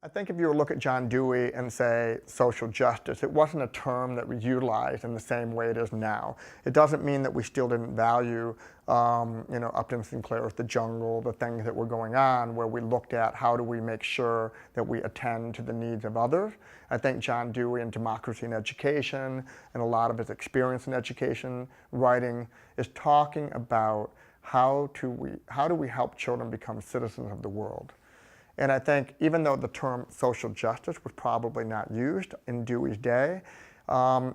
I think if you were to look at John Dewey and say social justice, it wasn't a term that was utilized in the same way it is now. It doesn't mean that we still didn't value, Upton Sinclair's The Jungle, the things that were going on, where we looked at how do we make sure that we attend to the needs of others. I think John Dewey in Democracy in Education and a lot of his experience in education writing is talking about how do we help children become citizens of the world. And I think even though the term social justice was probably not used in Dewey's day,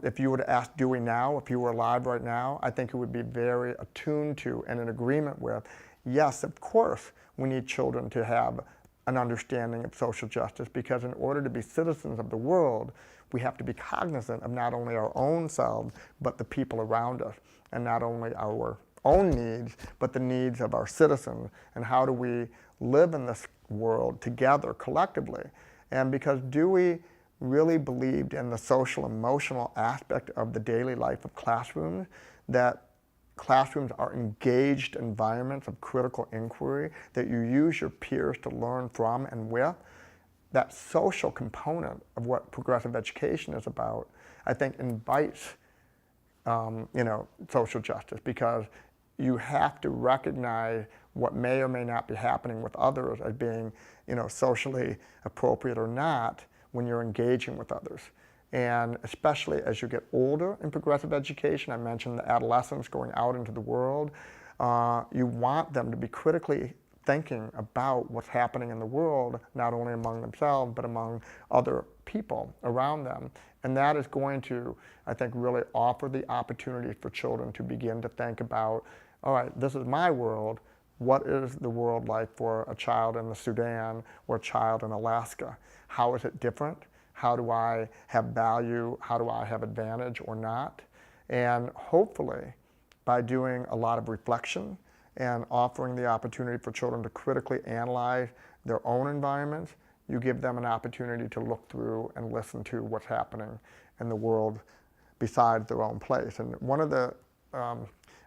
if you were to ask Dewey now, if he were alive right now, I think he would be very attuned to and in agreement with, yes, of course, we need children to have an understanding of social justice, because in order to be citizens of the world, we have to be cognizant of not only our own selves, but the people around us, and not only our own needs, but the needs of our citizens, and how do we live in this world together collectively. And because Dewey really believed in the social emotional aspect of the daily life of classrooms, that classrooms are engaged environments of critical inquiry, that you use your peers to learn from and with, that social component of what progressive education is about, I think invites social justice, because you have to recognize what may or may not be happening with others as being, socially appropriate or not when you're engaging with others. And especially as you get older in progressive education, I mentioned the adolescents going out into the world, you want them to be critically thinking about what's happening in the world, not only among themselves, but among other people around them. And that is going to, I think, really offer the opportunity for children to begin to think about, all right, this is my world. What is the world like for a child in the Sudan or a child in Alaska? How is it different? How do I have value? How do I have advantage or not? And hopefully, by doing a lot of reflection and offering the opportunity for children to critically analyze their own environments, you give them an opportunity to look through and listen to what's happening in the world besides their own place. And one of the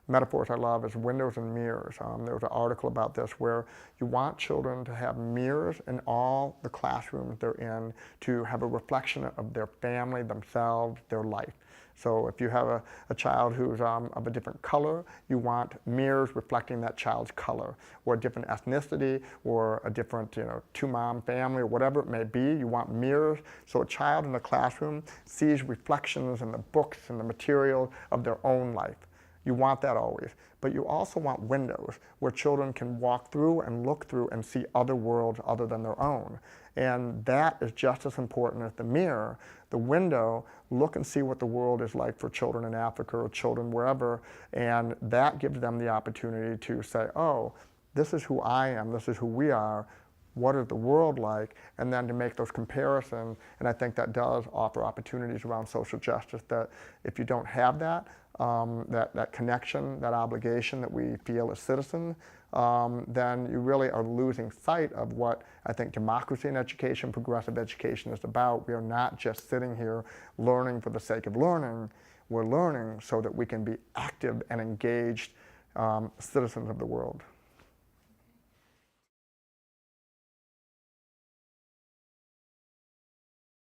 metaphors I love is windows and mirrors. There was an article about this where you want children to have mirrors in all the classrooms they're in to have a reflection of their family, themselves, their life. So if you have a child who's of a different color, you want mirrors reflecting that child's color, or a different ethnicity, or a different two-mom family, or whatever it may be. You want mirrors so a child in the classroom sees reflections in the books and the material of their own life. You want that always. But you also want windows where children can walk through and look through and see other worlds other than their own. And that is just as important as the mirror. The window, look and see what the world is like for children in Africa or children wherever, and that gives them the opportunity to say, oh, this is who I am, this is who we are, what is the world like, and then to make those comparisons. And I think that does offer opportunities around social justice, that if you don't have that, that connection, that obligation that we feel as citizens, then you really are losing sight of what I think democracy in education, progressive education is about. We are not just sitting here learning for the sake of learning. We're learning so that we can be active and engaged citizens of the world.